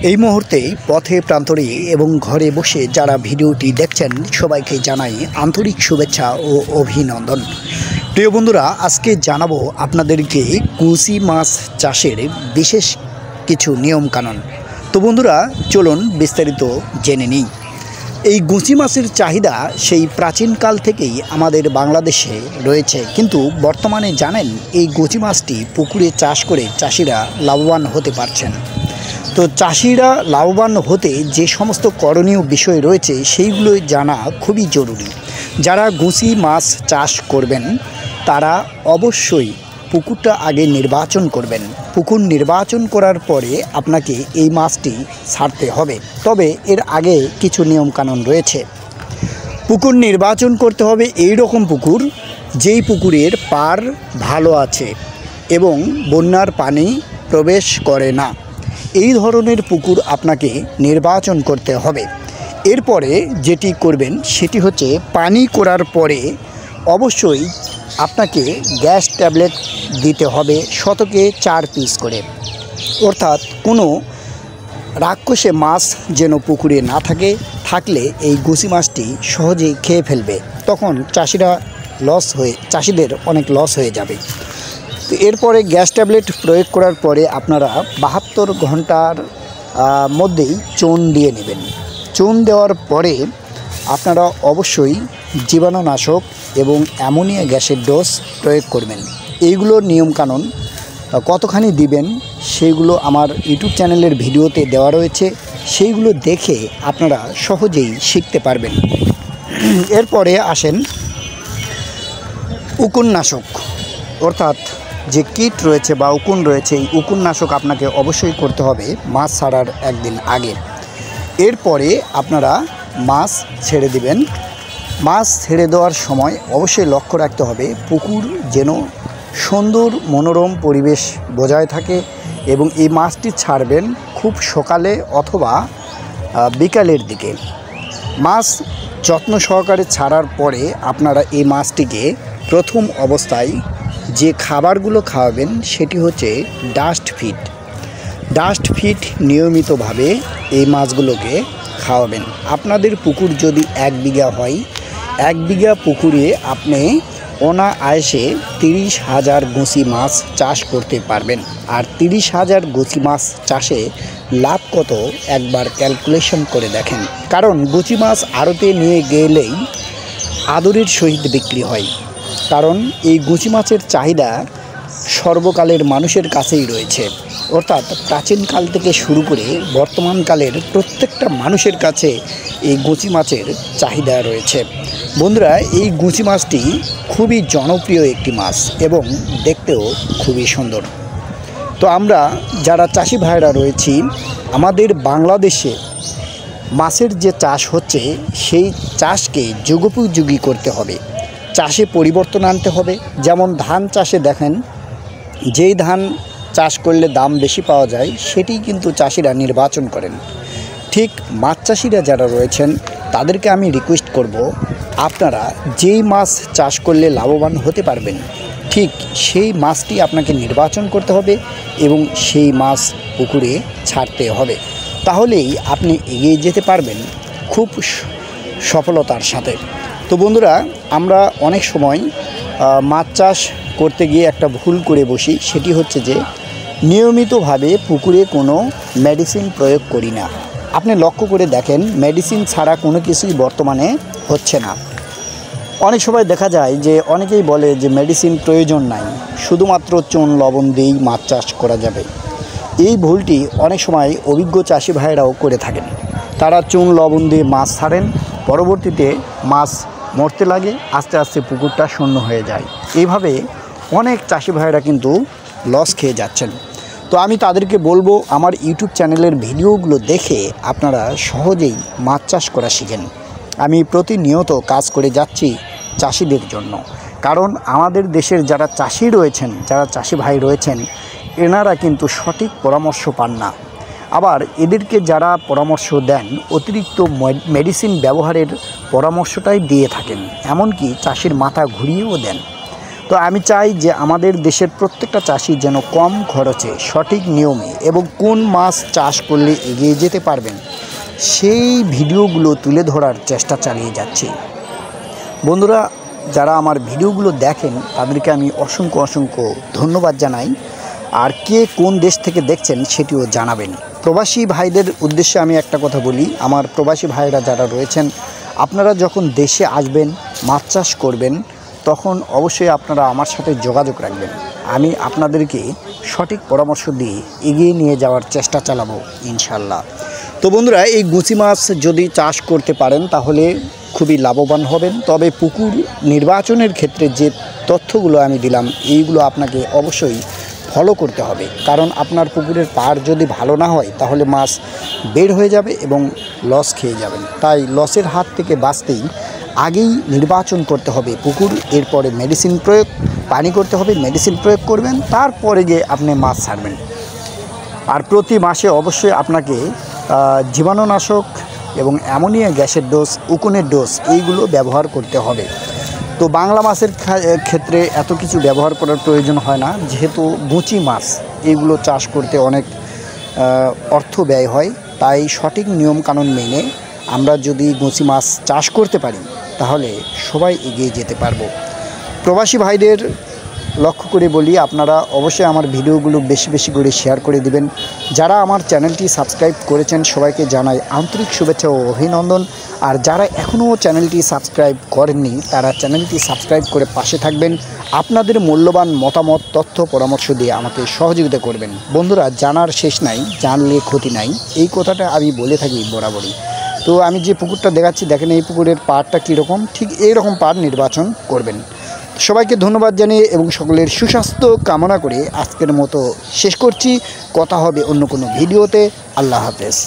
এই মুহূর্তে পথে প্রান্তরে এবং ঘরে বসে যারা ভিডিওটি দেখছেন সবাইকে জানাই আন্তরিক শুভেচ্ছা ও অভিনন্দন। প্রিয় বন্ধুরা, আজকে জানাবো আপনাদেরকে গুছি মাছ চাষের বিশেষ কিছু নিয়মকানুন। তো বন্ধুরা, চলুন বিস্তারিত জেনে নিই। এই গুছি মাছের চাহিদা সেই প্রাচীনকাল থেকেই আমাদের বাংলাদেশে রয়েছে, কিন্তু বর্তমানে জানেন এই গুছি মাছটি পুকুরে চাষ করে চাষিরা লাভবান হতে পারছেন। তো চাষিরা লাভবান হতে যে সমস্ত করণীয় বিষয় রয়েছে সেইগুলো জানা খুবই জরুরি। যারা গুছি মাছ চাষ করবেন তারা অবশ্যই পুকুরটা আগে নির্বাচন করবেন। পুকুর নির্বাচন করার পরে আপনাকে এই মাছটি ছাড়তে হবে, তবে এর আগে কিছু নিয়মকানুন রয়েছে। পুকুর নির্বাচন করতে হবে এই রকম পুকুর যেই পুকুরের পার ভালো আছে এবং বন্যার পানি প্রবেশ করে না, এই ধরনের পুকুর আপনাকে নির্বাচন করতে হবে। এরপরে যেটি করবেন সেটি হচ্ছে পানি করার পরে অবশ্যই আপনাকে গ্যাস ট্যাবলেট দিতে হবে শতকে 4 পিস করে, অর্থাৎ কোনো রাক্ষসে মাছ যেন পুকুরে না থাকে। থাকলে এই গুছি মাছটি সহজেই খেয়ে ফেলবে, তখন চাষিদের অনেক লস হয়ে যাবে। তো এরপরে গ্যাস ট্যাবলেট প্রয়োগ করার পরে আপনারা 72 ঘন্টার মধ্যেই চুন দিয়ে নেবেন। চুন দেওয়ার পরে আপনারা অবশ্যই জীবাণুনাশক এবং অ্যামোনিয়া গ্যাসের ডোজ প্রয়োগ করবেন। এইগুলোর নিয়মকানুন কতখানি দিবেন সেইগুলো আমার ইউটিউব চ্যানেলের ভিডিওতে দেওয়া রয়েছে, সেইগুলো দেখে আপনারা সহজেই শিখতে পারবেন। এরপরে আসেন উকুননাশক, অর্থাৎ যে কীট রয়েছে বা উকুন রয়েছে, এই উকুননাশক আপনাকে অবশ্যই করতে হবে মাছ ছাড়ার একদিন আগে। এরপরে আপনারা মাছ ছেড়ে দিবেন। মাছ ছেড়ে দেওয়ার সময় অবশ্যই লক্ষ্য রাখতে হবে পুকুর যেন সুন্দর মনোরম পরিবেশ বজায় থাকে, এবং এই মাছটি ছাড়বেন খুব সকালে অথবা বিকালের দিকে। মাছ যত্ন সহকারে ছাড়ার পরে আপনারা এই মাছটিকে প্রথম অবস্থায় যে খাবারগুলো খাওয়াবেন সেটি হচ্ছে ডাস্ট ফিড নিয়মিতভাবে এই মাছগুলোকে খাওয়াবেন। আপনাদের পুকুর যদি 1 বিঘা হয়, 1 বিঘা পুকুরে আপনি অনায়াসে 30,000 গুছি মাছ চাষ করতে পারবেন। আর 30,000 গুছি মাছ চাষে লাভ কত একবার ক্যালকুলেশন করে দেখেন। কারণ গুছি মাছ আড়তে নিয়ে গেলেই আদরের সহিত বিক্রি হয়, কারণ এই গুছি মাছের চাহিদা সর্বকালের মানুষের কাছেই রয়েছে, অর্থাৎ প্রাচীনকাল থেকে শুরু করে বর্তমানকালের প্রত্যেকটা মানুষের কাছে এই গুছি মাছের চাহিদা রয়েছে। বন্ধুরা, এই গুছি মাছটি খুবই জনপ্রিয় একটি মাছ এবং দেখতেও খুবই সুন্দর। তো আমরা যারা চাষি ভাইরা রয়েছি, আমাদের বাংলাদেশে মাছের যে চাষ হচ্ছে সেই চাষকে যুগোপযোগী করতে হবে, চাষে পরিবর্তন আনতে হবে। যেমন ধান চাষে দেখেন, যেই ধান চাষ করলে দাম বেশি পাওয়া যায় সেটি কিন্তু চাষিরা নির্বাচন করেন। ঠিক মাছ চাষিরা যারা রয়েছেন তাদেরকে আমি রিকোয়েস্ট করব, আপনারা যেই মাছ চাষ করলে লাভবান হতে পারবেন ঠিক সেই মাছটি আপনাকে নির্বাচন করতে হবে এবং সেই মাছ পুকুরে ছাড়তে হবে। তাহলেই আপনি এগিয়ে যেতে পারবেন খুব সফলতার সাথে। তো বন্ধুরা, আমরা অনেক সময় মাছ চাষ করতে গিয়ে একটা ভুল করে বসি, সেটি হচ্ছে যে নিয়মিতভাবে পুকুরে কোনো মেডিসিন প্রয়োগ করি না। আপনি লক্ষ্য করে দেখেন, মেডিসিন ছাড়া কোনো কিছুই বর্তমানে হচ্ছে না। অনেক সময় দেখা যায় যে অনেকেই বলে যে মেডিসিন প্রয়োজন নাই, শুধুমাত্র চুন লবণ দিয়েই মাছ চাষ করা যাবে। এই ভুলটি অনেক সময় অভিজ্ঞ চাষি ভাইরাও করে থাকেন। তারা চুন লবণ দিয়ে মাছ ছাড়েন, পরবর্তীতে মাছ মরতে লাগে, আস্তে আস্তে পুকুরটা শূন্য হয়ে যায়। এইভাবে অনেক চাষি ভাইরা কিন্তু লস খেয়ে যাচ্ছেন। তো আমি তাদেরকে বলবো, আমার ইউটিউব চ্যানেলের ভিডিওগুলো দেখে আপনারা সহজেই মাছ চাষ করা শিখেন। আমি প্রতিনিয়ত কাজ করে যাচ্ছি চাষিদের জন্য, কারণ আমাদের দেশের যারা চাষি রয়েছেন, যারা চাষি ভাই রয়েছেন, এনারা কিন্তু সঠিক পরামর্শ পান না। আবার এদেরকে যারা পরামর্শ দেন অতিরিক্ত মেডিসিন ব্যবহারের পরামর্শটাই দিয়ে থাকেন, এমনকি চাষির মাথা ঘুরিয়েও দেন। তো আমি চাই যে আমাদের দেশের প্রত্যেকটা চাষি যেন কম খরচে সঠিক নিয়মে এবং কোন মাছ চাষ করলে এগিয়ে যেতে পারবেন সেই ভিডিওগুলো তুলে ধরার চেষ্টা চালিয়ে যাচ্ছি। বন্ধুরা, যারা আমার ভিডিওগুলো দেখেন তাদেরকে আমি অসংখ্য ধন্যবাদ জানাই। আর কে কোন দেশ থেকে দেখছেন সেটিও জানাবেন। প্রবাসী ভাইদের উদ্দেশ্যে আমি একটা কথা বলি, আমার প্রবাসী ভাইরা যারা রয়েছেন, আপনারা যখন দেশে আসবেন মাছ চাষ করবেন তখন অবশ্যই আপনারা আমার সাথে যোগাযোগ রাখবেন। আমি আপনাদেরকে সঠিক পরামর্শ দিয়ে এগিয়ে নিয়ে যাওয়ার চেষ্টা চালাবো ইনশাল্লাহ। তো বন্ধুরা, এই গুচি মাছ যদি চাষ করতে পারেন তাহলে খুবই লাভবান হবেন। তবে পুকুর নির্বাচনের ক্ষেত্রে যে তথ্যগুলো আমি দিলাম এইগুলো আপনাকে অবশ্যই ফলো করতে হবে, কারণ আপনার পুকুরের পাড় যদি ভালো না হয় তাহলে মাছ বের হয়ে যাবে এবং লস খেয়ে যাবেন। তাই লসের হাত থেকে বাঁচতেই আগেই নির্বাচন করতে হবে পুকুর, এরপরে মেডিসিন প্রয়োগ, পানি করতে হবে, মেডিসিন প্রয়োগ করবেন, তারপরে গিয়ে আপনি মাছ ছাড়বেন। আর প্রতি মাসে অবশ্যই আপনাকে জীবাণুনাশক এবং অ্যামোনিয়া গ্যাসের ডোজ, উকুনের ডোজ এইগুলো ব্যবহার করতে হবে। তো বাংলা মাছের ক্ষেত্রে এত কিছু ব্যবহার করার প্রয়োজন হয় না, যেহেতু গুচি মাছ এইগুলো চাষ করতে অনেক অর্থ ব্যয় হয়। তাই সঠিক নিয়মকানুন মেনে আমরা যদি গুচি মাছ চাষ করতে পারি তাহলে সবাই এগিয়ে যেতে পারবো। প্রবাসী ভাইদের লক্ষ্য করে বলি, আপনারা অবশ্যই আমার ভিডিওগুলো বেশি করে শেয়ার করে দিবেন। যারা আমার চ্যানেলটি সাবস্ক্রাইব করেছেন সবাইকে জানাই আন্তরিক শুভেচ্ছা ও অভিনন্দন। আর যারা এখনও চ্যানেলটি সাবস্ক্রাইব করেননি তারা চ্যানেলটি সাবস্ক্রাইব করে পাশে থাকবেন। আপনাদের মূল্যবান মতামত, তথ্য, পরামর্শ দিয়ে আমাকে সহযোগিতা করবেন। বন্ধুরা, জানার শেষ নাই, জানলে ক্ষতি নাই, এই কথাটা আমি বলে থাকি বরাবরই। তো আমি যে পুকুরটা দেখাচ্ছি দেখেন, এই পুকুরের পাড়টা কীরকম, ঠিক এইরকম পাড় নির্বাচন করবেন। সবাইকে ধন্যবাদ জানিয়ে এবং সকলের সুস্বাস্থ্য কামনা করে আজকের মতো শেষ করছি। কথা হবে অন্য কোনো ভিডিওতে। আল্লাহ হাফেজ।